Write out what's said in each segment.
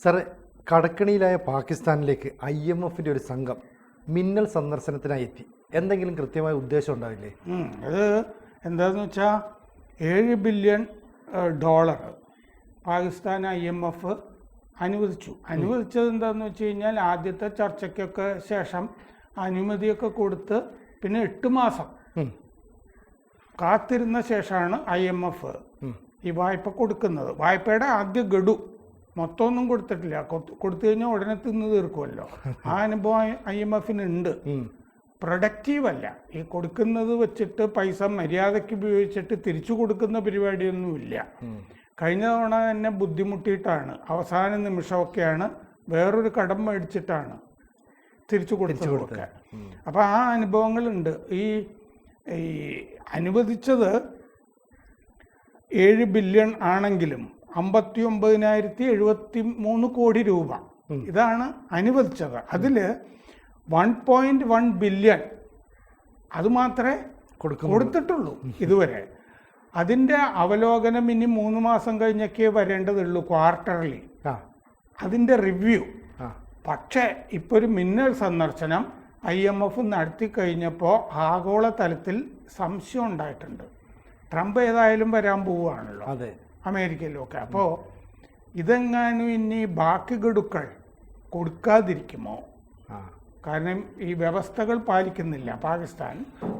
സാറേ, കടക്കണിയിലായ പാകിസ്ഥാനിലേക്ക് IMFന്റെ ഒരു സംഘം മിന്നൽ സന്ദർശനത്തിനായി എത്തി. എന്തെങ്കിലും കൃത്യമായ ഉദ്ദേശം ഉണ്ടാവില്ലേ? അത് എന്താണെന്ന് വെച്ചാൽ $7 ബില്യൺ പാകിസ്ഥാൻ IMF അനുവദിച്ചത് എന്താണെന്ന് വെച്ച് കഴിഞ്ഞാൽ ആദ്യത്തെ ചർച്ചയ്ക്കൊക്കെ ശേഷം അനുമതിയൊക്കെ കൊടുത്ത് പിന്നെ 8 മാസം കാത്തിരുന്ന ശേഷമാണ് IMF ഈ വായ്പ കൊടുക്കുന്നത്. വായ്പയുടെ ആദ്യ ഗഡു മൊത്തമൊന്നും കൊടുത്തിട്ടില്ല. കൊടുത്തു കഴിഞ്ഞാൽ ഉടനെ തിന്ന് തീർക്കുമല്ലോ. ആ അനുഭവം IMFനുണ്ട്. പ്രൊഡക്റ്റീവ് അല്ല. ഈ കൊടുക്കുന്നത് വെച്ചിട്ട് പൈസ മര്യാദയ്ക്ക് ഉപയോഗിച്ചിട്ട് തിരിച്ചു കൊടുക്കുന്ന പരിപാടിയൊന്നുമില്ല. കഴിഞ്ഞ തവണ തന്നെ ബുദ്ധിമുട്ടിയിട്ടാണ്, അവസാന നിമിഷമൊക്കെയാണ് വേറൊരു കടം മേടിച്ചിട്ടാണ് തിരിച്ചു കൊടുത്തതൊക്കെ. അപ്പോൾ ആ അനുഭവങ്ങളുണ്ട്. ഈ അനുവദിച്ചത് 7 ബില്യൺ ആണെങ്കിലും 59,073 കോടി രൂപ ഇതാണ് അനുവദിച്ചത്. അതിൽ 1.1 ബില്യൺ അത് മാത്രമേ കൊടുത്തിട്ടുള്ളൂ ഇതുവരെ. അതിൻ്റെ അവലോകനം ഇനി 3 മാസം കഴിഞ്ഞൊക്കെ വരേണ്ടതുള്ളൂ, ക്വാർട്ടർലി അതിൻ്റെ റിവ്യൂ. പക്ഷേ ഇപ്പോൾ ഒരു മിന്നൽ സന്ദർശനം IMF നടത്തി കഴിഞ്ഞപ്പോൾ ആഗോള തലത്തിൽ സംശയം ഉണ്ടായിട്ടുണ്ട്. ട്രംപ് ഏതായാലും വരാൻ പോവുകയാണല്ലോ, അതെ, അമേരിക്കയിലൊക്കെ. അപ്പോൾ ഇതെങ്ങാനും ഇനി ബാക്കി ഗഡുക്കൾ കൊടുക്കാതിരിക്കുമോ? കാരണം ഈ വ്യവസ്ഥകൾ പാലിക്കുന്നില്ല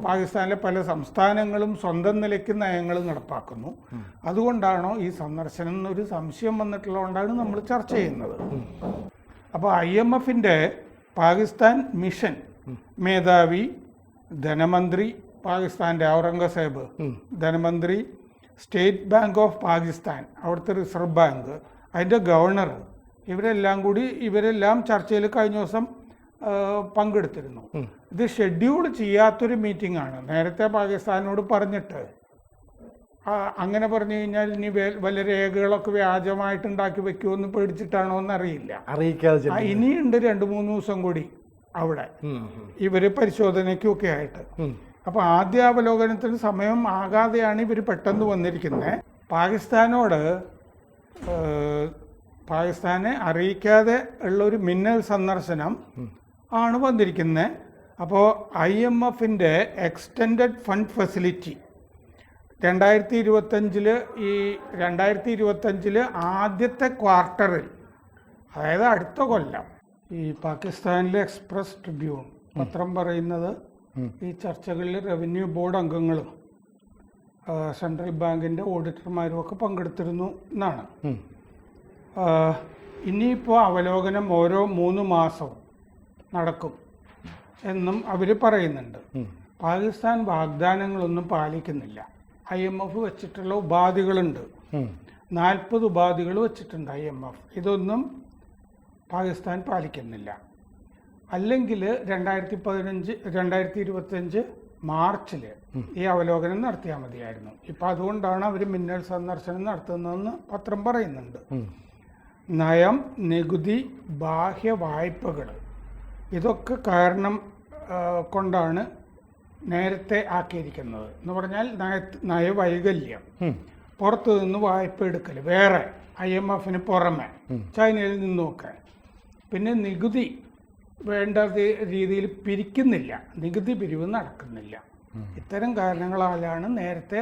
പാകിസ്ഥാനിലെ പല സംസ്ഥാനങ്ങളും സ്വന്തം നിലയ്ക്ക് നയങ്ങൾ നടപ്പാക്കുന്നു. അതുകൊണ്ടാണോ ഈ സന്ദർശനം എന്നൊരു സംശയം വന്നിട്ടുള്ളതുകൊണ്ടാണ് നമ്മൾ ചർച്ച ചെയ്യുന്നത്. അപ്പോൾ IMFന്റെ പാകിസ്ഥാൻ മിഷൻ മേധാവി, ധനമന്ത്രി പാകിസ്ഥാൻ്റെ ഔറംഗസേബ്, ധനമന്ത്രി, സ്റ്റേറ്റ് ബാങ്ക് ഓഫ് പാകിസ്ഥാൻ അവിടുത്തെ റിസർവ് ബാങ്ക്, അതിൻ്റെ ഗവർണർ, ഇവരെല്ലാം ചർച്ചയിൽ കഴിഞ്ഞ ദിവസം പങ്കെടുത്തിരുന്നു. ഇത് ഷെഡ്യൂൾ ചെയ്യാത്തൊരു മീറ്റിംഗ് ആണ്. നേരത്തെ പാകിസ്ഥാനോട് പറഞ്ഞിട്ട് അങ്ങനെ പറഞ്ഞു കഴിഞ്ഞാൽ ഇനി വല്ല രേഖകളൊക്കെ വ്യാജമായിട്ടുണ്ടാക്കി വെക്കുമെന്ന് പേടിച്ചിട്ടാണോ എന്നറിയില്ല. ഇനിയുണ്ട് 2-3 ദിവസം കൂടി അവിടെ ഇവർ പരിശോധനയ്ക്കൊക്കെ ആയിട്ട്. അപ്പോൾ ആദ്യ അവലോകനത്തിന് സമയം ആകാതെയാണ് ഇവർ പെട്ടെന്ന് വന്നിരിക്കുന്നത്. പാകിസ്ഥാനെ അറിയിക്കാതെ ഉള്ളൊരു മിന്നൽ സന്ദർശനം ആണ് വന്നിരിക്കുന്നത്. അപ്പോൾ IMFന്റെ എക്സ്റ്റെൻഡഡ് ഫണ്ട് ഫെസിലിറ്റി 2025 ആദ്യത്തെ ക്വാർട്ടറിൽ, അതായത് അടുത്ത കൊല്ലം, ഈ പാകിസ്ഥാനിലെ എക്സ്പ്രസ് ട്രിബ്യൂൺ പത്രം പറയുന്നത് ഈ ചർച്ചകളിൽ റവന്യൂ ബോർഡ് അംഗങ്ങളും സെൻട്രൽ ബാങ്കിൻ്റെ ഓഡിറ്റർമാരും ഒക്കെ പങ്കെടുത്തിരുന്നു എന്നാണ്. ഇനിയിപ്പോൾ അവലോകനം ഓരോ 3 മാസവും നടക്കും എന്നും അവർ പറയുന്നുണ്ട്. പാകിസ്ഥാൻ വാഗ്ദാനങ്ങളൊന്നും പാലിക്കുന്നില്ല. IMF വെച്ചിട്ടുള്ള ഉപാധികളുണ്ട്, 40 ഉപാധികൾ വെച്ചിട്ടുണ്ട് IMF. ഇതൊന്നും പാകിസ്ഥാൻ പാലിക്കുന്നില്ല. അല്ലെങ്കിൽ 2025 മാർച്ചിൽ ഈ അവലോകനം നടത്തിയാൽ മതിയായിരുന്നു. ഇപ്പം അതുകൊണ്ടാണ് അവർ മിന്നൽ സന്ദർശനം നടത്തുന്നതെന്ന് പത്രം പറയുന്നുണ്ട്. നയം, നികുതി, ബാഹ്യ വായ്പകൾ, ഇതൊക്കെ കാരണം കൊണ്ടാണ് നേരത്തെ ആക്കിയിരിക്കുന്നത്. എന്ന് പറഞ്ഞാൽ നയവൈകല്യം, പുറത്തു നിന്ന് വായ്പ എടുക്കൽ, വേറെ IMFന് പുറമെ ചൈനയിൽ നിന്നുമൊക്കെ. പിന്നെ നികുതി വേണ്ട രീതിയിൽ പിരിക്കുന്നില്ല, നികുതി പിരിവ് നടക്കുന്നില്ല. ഇത്തരം കാരണങ്ങളാലാണ് നേരത്തെ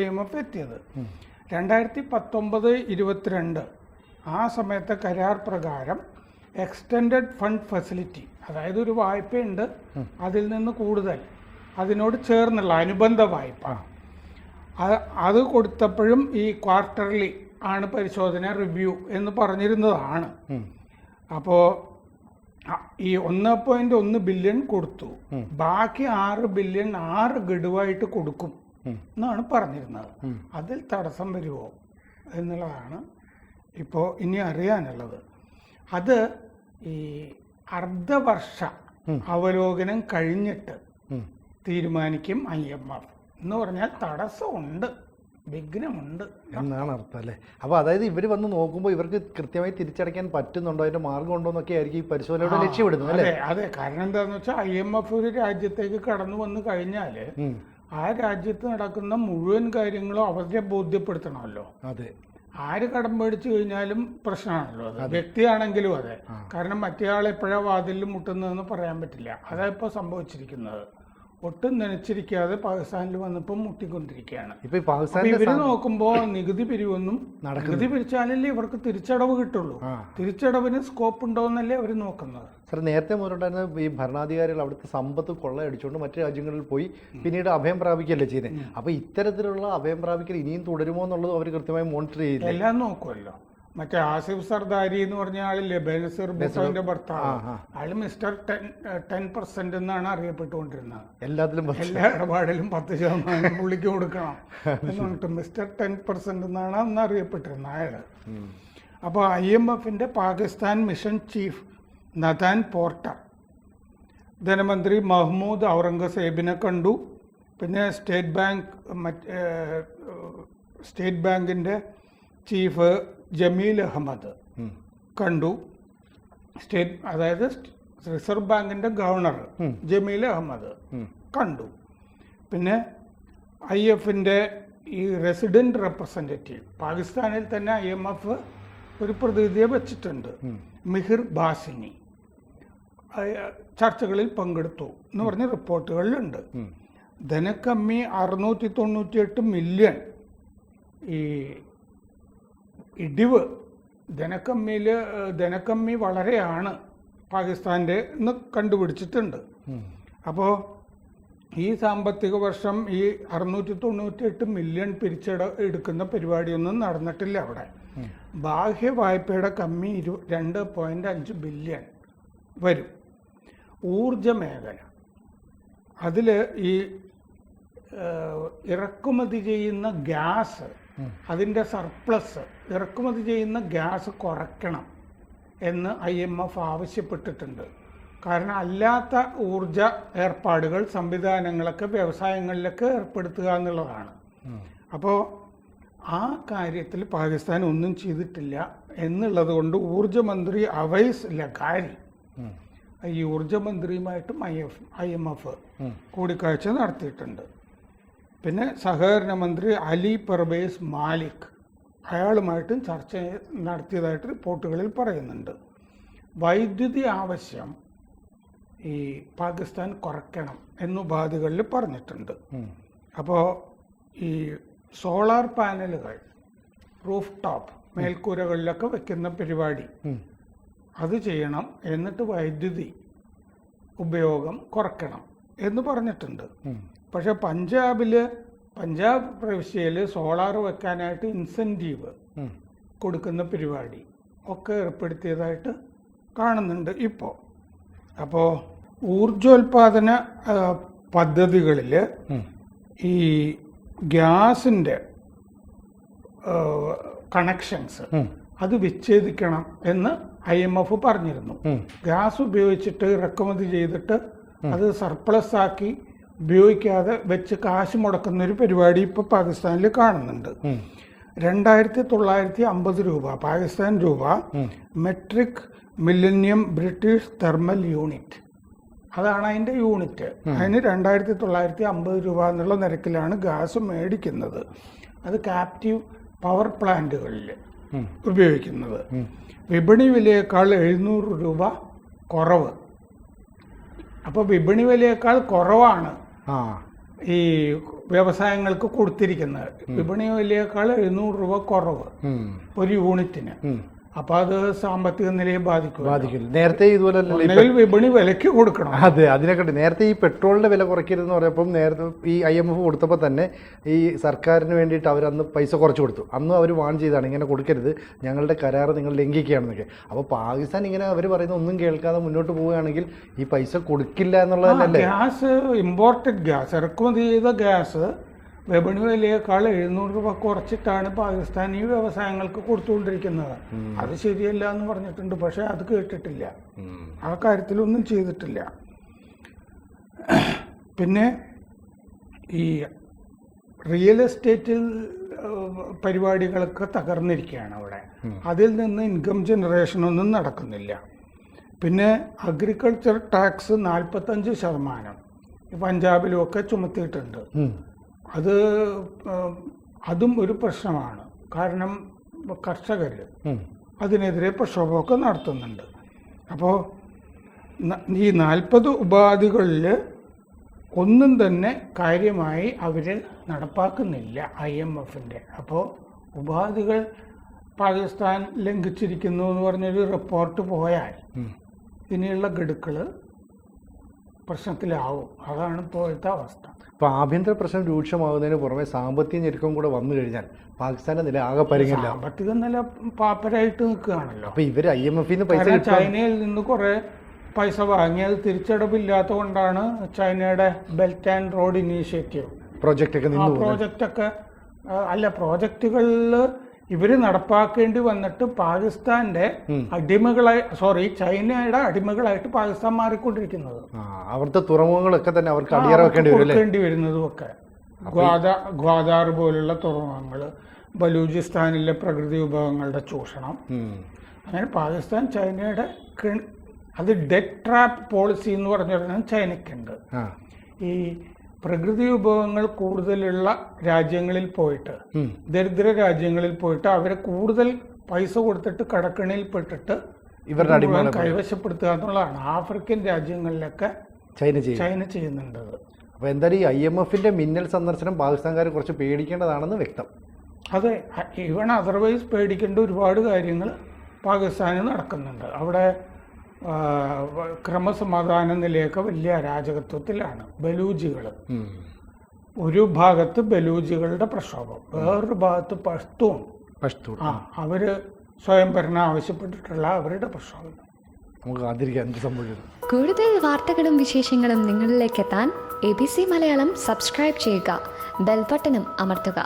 IMF എത്തിയത്. 2019-22 ആ സമയത്തെ കരാർ പ്രകാരം എക്സ്റ്റെൻഡഡ് ഫണ്ട് ഫെസിലിറ്റി, അതായത് ഒരു വായ്പയുണ്ട്, അതിൽ നിന്ന് കൂടുതൽ അതിനോട് ചേർന്നുള്ള അനുബന്ധ വായ്പ, അത് കൊടുത്തപ്പോഴും ഈ ക്വാർട്ടർലി ആണ് പരിശോധന, റിവ്യൂ എന്ന് പറഞ്ഞിരുന്നതാണ്. അപ്പോൾ ഈ 1.1 ബില്യൺ കൊടുത്തു, ബാക്കി 6 ബില്യൺ 6 ഗഡുവായിട്ട് കൊടുക്കും എന്നാണ് പറഞ്ഞിരുന്നത്. അതിൽ തടസ്സം വരുമോ എന്നുള്ളതാണ് ഇപ്പോൾ ഇനി അറിയാനുള്ളത്. അത് ഈ അർദ്ധവർഷ അവലോകനം കഴിഞ്ഞിട്ട് തീരുമാനിക്കും IMF. എന്ന് പറഞ്ഞാൽ തടസ്സമുണ്ട്, വിഘ്നമുണ്ട് എന്നാണ് അർത്ഥം അല്ലേ? അപ്പോൾ അതായത് ഇവർ വന്ന് നോക്കുമ്പോൾ ഇവർക്ക് കൃത്യമായി തിരിച്ചടയ്ക്കാൻ പറ്റുന്നുണ്ടോ, അതിൻ്റെ മാർഗം ഉണ്ടോ എന്നൊക്കെ ആയിരിക്കും ഈ പരിശോധനയുടെ ലക്ഷ്യമിടുന്നത് അല്ലേ? അതെ. കാരണം എന്താണെന്ന് വെച്ചാൽ IMF ഒരു രാജ്യത്തേക്ക് കടന്നു വന്നു കഴിഞ്ഞാൽ ആ രാജ്യത്ത് നടക്കുന്ന മുഴുവൻ കാര്യങ്ങളും അവരെ ബോധ്യപ്പെടുത്തണമല്ലോ. അതെ. ആര് കടം മേടിച്ചു കഴിഞ്ഞാലും പ്രശ്നമാണല്ലോ അത്, വ്യക്തിയാണെങ്കിലും അതെ. കാരണം മറ്റേ ആൾ എപ്പോഴാണ് വാതിലിൽ മുട്ടുന്നതെന്ന് പറയാൻ പറ്റില്ല. അതാ ഇപ്പോൾ സംഭവിച്ചിരിക്കുന്നത്. ഒട്ടും നനച്ചിരിക്കാതെ പാകിസ്ഥാനിൽ വന്നപ്പോൾ മുട്ടിക്കൊണ്ടിരിക്കുകയാണ്. ഇവര് നോക്കുമ്പോ നികുതി പിരിവൊന്നും, നികുതി പിരിച്ചാലല്ലേ ഇവർക്ക് തിരിച്ചടവ് കിട്ടുള്ളൂ. തിരിച്ചടവിന് സ്കോപ്പ് ഉണ്ടോന്നല്ലേ അവർ നോക്കുന്നത്. സാർ, നേരത്തെ മുതലുണ്ടായിരുന്ന ഈ ഭരണാധികാരികൾ അവിടുത്തെ സമ്പത്ത് കൊള്ളയടിച്ചുകൊണ്ട് മറ്റു രാജ്യങ്ങളിൽ പോയി പിന്നീട് അഭയം പ്രാപിക്കുകയല്ലേ ചെയ്യുന്നത്. അപ്പൊ ഇത്തരത്തിലുള്ള അഭയം പ്രാപിക്കൽ ഇനിയും തുടരുമോ എന്നുള്ളത് അവർ കൃത്യമായി മോണിറ്റർ ചെയ്യില്ല. എല്ലാം നോക്കുമല്ലോ. മറ്റേ ആസിഫ് സർദാരി എന്ന് പറഞ്ഞ ആളില്ലേ, ബേനസീർ ഭൂട്ടോന്റെ ഭർത്താവ്, അയാൾ മിസ്റ്റർ 10% എന്നാണ് അറിയപ്പെട്ടുകൊണ്ടിരുന്നത്. എല്ലാത്തിലും എല്ലാ ഇടപാടിലും 10% പുള്ളിക്ക് കൊടുക്കണം എന്ന് പറഞ്ഞിട്ട് മിസ്റ്റർ 10% എന്നാണ് അന്ന് അറിയപ്പെട്ടിരുന്നത് അയാള്. അപ്പോൾ IMFന്റെ Pakistan mission chief Nathan Porter ധനമന്ത്രി മഹ്മൂദ് ഔറംഗസേബിനെ കണ്ടു. പിന്നെ സ്റ്റേറ്റ് ബാങ്കിന്റെ ചീഫ് ജമീൽ അഹമ്മദ് കണ്ടു. അതായത് റിസർവ് ബാങ്കിന്റെ ഗവർണർ ജമീൽ അഹമ്മദ് കണ്ടു. പിന്നെ IMFന്റെ ഈ റെസിഡന്റ് റെപ്രസെൻറ്റേറ്റീവ്, പാകിസ്ഥാനിൽ തന്നെ IMF ഒരു പ്രതിനിധിയെ വെച്ചിട്ടുണ്ട്, മിഹിർ ബാസിനി, ചർച്ചകളിൽ പങ്കെടുത്തു എന്ന് പറഞ്ഞ റിപ്പോർട്ടുകളിലുണ്ട്. ധനക്കമ്മി 698 മില്യൺ ഈ ഇടിവ് ധനക്കമ്മി വളരെയാണ് പാകിസ്ഥാൻ്റെ എന്ന് കണ്ടുപിടിച്ചിട്ടുണ്ട്. അപ്പോൾ ഈ സാമ്പത്തിക വർഷം ഈ 698 മില്യൺ എടുക്കുന്ന പരിപാടിയൊന്നും നടന്നിട്ടില്ല അവിടെ. ബാഹ്യ വായ്പയുടെ കമ്മി 2.5 ബില്യൺ വരും. ഊർജ മേഖല, അതിൽ ഈ ഇറക്കുമതി ചെയ്യുന്ന ഗ്യാസ്, അതിൻ്റെ സർപ്ലസ്, ഇറക്കുമതി ചെയ്യുന്ന ഗ്യാസ് കുറയ്ക്കണം എന്ന് IMF ആവശ്യപ്പെട്ടിട്ടുണ്ട്. കാരണം അല്ലാത്ത ഊർജ ഏർപ്പാടുകൾ, സംവിധാനങ്ങളൊക്കെ വ്യവസായങ്ങളിലൊക്കെ ഏർപ്പെടുത്തുക എന്നുള്ളതാണ്. അപ്പോൾ ആ കാര്യത്തിൽ പാകിസ്ഥാൻ ഒന്നും ചെയ്തിട്ടില്ല എന്നുള്ളത് കൊണ്ട് ഊർജമന്ത്രി അവൈസ് ലഖാരി ഈ ഊർജമന്ത്രിയുമായിട്ടും IMF കൂടിക്കാഴ്ച നടത്തിയിട്ടുണ്ട്. പിന്നെ സഹകരണ മന്ത്രി അലി പർവേസ് മാലിക്, അയാളുമായിട്ടും ചർച്ച നടത്തിയതായിട്ട് റിപ്പോർട്ടുകളിൽ പറയുന്നുണ്ട്. വൈദ്യുതി ആവശ്യം ഈ പാകിസ്ഥാൻ കുറയ്ക്കണം എന്ന് ഉപാധികളിൽ പറഞ്ഞിട്ടുണ്ട്. അപ്പോൾ ഈ സോളാർ പാനലുകൾ റൂഫ് ടോപ്പ് മേൽക്കൂരകളിലൊക്കെ വെക്കുന്ന പരിപാടി അത് ചെയ്യണം, എന്നിട്ട് വൈദ്യുതി ഉപയോഗം കുറയ്ക്കണം എന്ന് പറഞ്ഞിട്ടുണ്ട്. പക്ഷെ പഞ്ചാബ് പ്രവിശ്യയിൽ സോളാർ വെക്കാനായിട്ട് ഇൻസെൻറ്റീവ് കൊടുക്കുന്ന പരിപാടി ഒക്കെ ഏർപ്പെടുത്തിയതായിട്ട് കാണുന്നുണ്ട് ഇപ്പോൾ. അപ്പോൾ ഊർജോൽപാദന പദ്ധതികളിൽ ഈ ഗ്യാസിൻ്റെ കണക്ഷൻസ് അത് വിച്ഛേദിക്കണം എന്ന് IMF പറഞ്ഞിരുന്നു. ഗ്യാസ് ഉപയോഗിച്ചിട്ട് ഇറക്കുമതി ചെയ്തിട്ട് അത് സർപ്ലസ് ആക്കി ഉപയോഗിക്കാതെ വെച്ച് കാശ് മുടക്കുന്നൊരു പരിപാടി ഇപ്പോൾ പാകിസ്ഥാനിൽ കാണുന്നുണ്ട്. 2950 രൂപ പാകിസ്ഥാൻ രൂപ metric millennium British thermal unit, അതാണ് അതിൻ്റെ യൂണിറ്റ്. അതിന് 2950 രൂപ എന്നുള്ള നിരക്കിലാണ് ഗ്യാസ് മേടിക്കുന്നത്. അത് ക്യാപ്റ്റീവ് പവർ പ്ലാന്റുകളിൽ ഉപയോഗിക്കുന്നത്. വിപണി വിലയേക്കാൾ 700 രൂപ കുറവ്. അപ്പോൾ വിപണി വിലയേക്കാൾ കുറവാണ് ഈ വ്യവസായങ്ങൾക്ക് കൊടുത്തിരിക്കുന്നത്. വിപണി വിലയേക്കാൾ 700 രൂപ കുറവ് ഒരു യൂണിറ്റിന്. അപ്പൊ അത് സാമ്പത്തിക നിലയെ ബാധിക്കില്ല. നേരത്തെ ഇതുപോലെ വിപണി വിലയ്ക്ക് കൊടുക്കണം. അതെ, അതിനെക്കാട്ടി നേരത്തെ ഈ പെട്രോളിന്റെ വില കുറയ്ക്കരുതെന്ന് പറയുമ്പം നേരത്തെ ഈ IMF കൊടുത്തപ്പോൾ തന്നെ ഈ സർക്കാരിന് വേണ്ടിയിട്ട് അവരന്ന് പൈസ കുറച്ച് കൊടുത്തു. അന്ന് അവർ വാൺ ചെയ്താണ് ഇങ്ങനെ കൊടുക്കരുത്, ഞങ്ങളുടെ കരാർ നിങ്ങൾ ലംഘിക്കുകയാണെന്നൊക്കെ. അപ്പോൾ പാകിസ്ഥാൻ ഇങ്ങനെ അവർ പറയുന്ന ഒന്നും കേൾക്കാതെ മുന്നോട്ട് പോവുകയാണെങ്കിൽ ഈ പൈസ കൊടുക്കില്ല എന്നുള്ളതല്ലേ. ഗ്യാസ്, ഇമ്പോർട്ടഡ് ഗ്യാസ്, ഇറക്കുമതി ചെയ്ത ഗ്യാസ് വിപണി വിലയേക്കാൾ 700 രൂപ കുറച്ചിട്ടാണ് പാകിസ്ഥാൻ ഈ വ്യവസായങ്ങൾക്ക് കൊടുത്തുകൊണ്ടിരിക്കുന്നത്. അത് ശരിയല്ല എന്ന് പറഞ്ഞിട്ടുണ്ട്. പക്ഷെ അത് കേട്ടിട്ടില്ല, ആ കാര്യത്തിലൊന്നും ചെയ്തിട്ടില്ല. പിന്നെ ഈ റിയൽ എസ്റ്റേറ്റിൽ പരിപാടികളൊക്കെ തകർന്നിരിക്കുകയാണ് അവിടെ. അതിൽ നിന്ന് ഇൻകം ജനറേഷനൊന്നും നടക്കുന്നില്ല. പിന്നെ അഗ്രികൾച്ചർ ടാക്സ് 45% പഞ്ചാബിലുമൊക്കെ ചുമത്തിയിട്ടുണ്ട്. അതും ഒരു പ്രശ്നമാണ്. കാരണം കർഷകർ അതിനെതിരെ പ്രക്ഷോഭമൊക്കെ നടത്തുന്നുണ്ട്. അപ്പോൾ ഈ 40 ഉപാധികളിൽ ഒന്നും തന്നെ കാര്യമായി അവർ നടപ്പാക്കുന്നില്ല IMFൻ്റെ. അപ്പോൾ ഉപാധികൾ പാകിസ്ഥാൻ ലംഘിച്ചിരിക്കുന്നു എന്ന് പറഞ്ഞൊരു റിപ്പോർട്ട് പോയാൽ ഇനിയുള്ള ഗഡുക്കൾ പ്രശ്നത്തിലാവും. അതാണ് ഇപ്പോഴത്തെ അവസ്ഥ. ഇപ്പോൾ ആഭ്യന്തര പ്രശ്നം രൂക്ഷമാകുന്നതിന് പുറമെ സാമ്പത്തിക ഞെരുക്കം കൂടെ വന്നു കഴിഞ്ഞാൽ പാകിസ്ഥാന്റെ നില ആകെ പരിങ്ങില്ല. സാമ്പത്തിക നില പാപ്പരായിട്ട് നിൽക്കുകയാണല്ലോ. അപ്പോൾ ഇവർ IMFന്ന് പൈസ ചൈനയിൽ നിന്ന് കുറേ പൈസ വാങ്ങി അത് തിരിച്ചടവില്ലാത്തത് കൊണ്ടാണ് ചൈനയുടെ ബെൽറ്റ് ആൻഡ് റോഡ് ഇനീഷ്യേറ്റീവ് പ്രോജക്റ്റൊക്കെ പ്രോജക്റ്റുകളിൽ ഇവർ നടപ്പാക്കേണ്ടി വന്നിട്ട് പാകിസ്ഥാന്റെ ചൈനയുടെ അടിമകളായിട്ട് പാകിസ്ഥാൻ മാറിക്കൊണ്ടിരിക്കുന്നത്. അവിടുത്തെ തുറമുഖങ്ങളൊക്കെ തന്നെ അവർക്ക് അടിയറ വെക്കേണ്ടി വരുന്നതും ഒക്കെ ഗ്വാദാർ പോലുള്ള തുറമുഖങ്ങൾ, ബലൂചിസ്ഥാനിലെ പ്രകൃതി വിഭവങ്ങളുടെ ചൂഷണം, അങ്ങനെ പാകിസ്ഥാൻ ചൈനയുടെ അത് ഡെറ്റ് ട്രാപ്പ് പോളിസി എന്ന് പറഞ്ഞാൽ ചൈനയ്ക്കുണ്ട്. ഈ പ്രകൃതി വിഭവങ്ങൾ കൂടുതലുള്ള രാജ്യങ്ങളിൽ പോയിട്ട്, ദരിദ്ര രാജ്യങ്ങളിൽ പോയിട്ട് അവരെ കൂടുതൽ പൈസ കൊടുത്തിട്ട് കടക്കണിയിൽ പെട്ടിട്ട് ഇവരുടെ അടിമ കൈവശപ്പെടുത്തുക എന്നുള്ളതാണ്. ആഫ്രിക്കൻ രാജ്യങ്ങളിലൊക്കെ ചൈന ചെയ്യുന്നുണ്ട്. അപ്പോൾ എന്തായാലും ഈ IMFന്റെ മിന്നൽ സന്ദർശനം പാകിസ്ഥാൻകാർ കുറച്ച് പേടിക്കേണ്ടതാണെന്ന് വ്യക്തം. അതെ, ഈവൺ അതർവൈസ് പേടിക്കേണ്ട ഒരുപാട് കാര്യങ്ങൾ പാകിസ്ഥാനിൽ നടക്കുന്നുണ്ട്. അവിടെ ക്രമസമാധാന നിലയൊക്കെ വലിയ അരാജകത്വത്തിലാണ്. ബലൂജികൾ, ഒരു ഭാഗത്ത് ബലൂജികളുടെ പ്രക്ഷോഭം, വേറൊരു ഭാഗത്ത് പഷ്തൂൺ അവര് സ്വയംഭരണം ആവശ്യപ്പെട്ടിട്ടുള്ള അവരുടെ പ്രക്ഷോഭം. നമുക്ക് ആദരിക്കാം എന്ത് സംഭവിക്കുന്നു. കൂടുതൽ വാർത്തകളും വിശേഷങ്ങളും നിങ്ങളിലേക്ക് എത്താൻ ABC മലയാളം സബ്സ്ക്രൈബ് ചെയ്യുക, ബെൽബട്ടനും അമർത്തുക.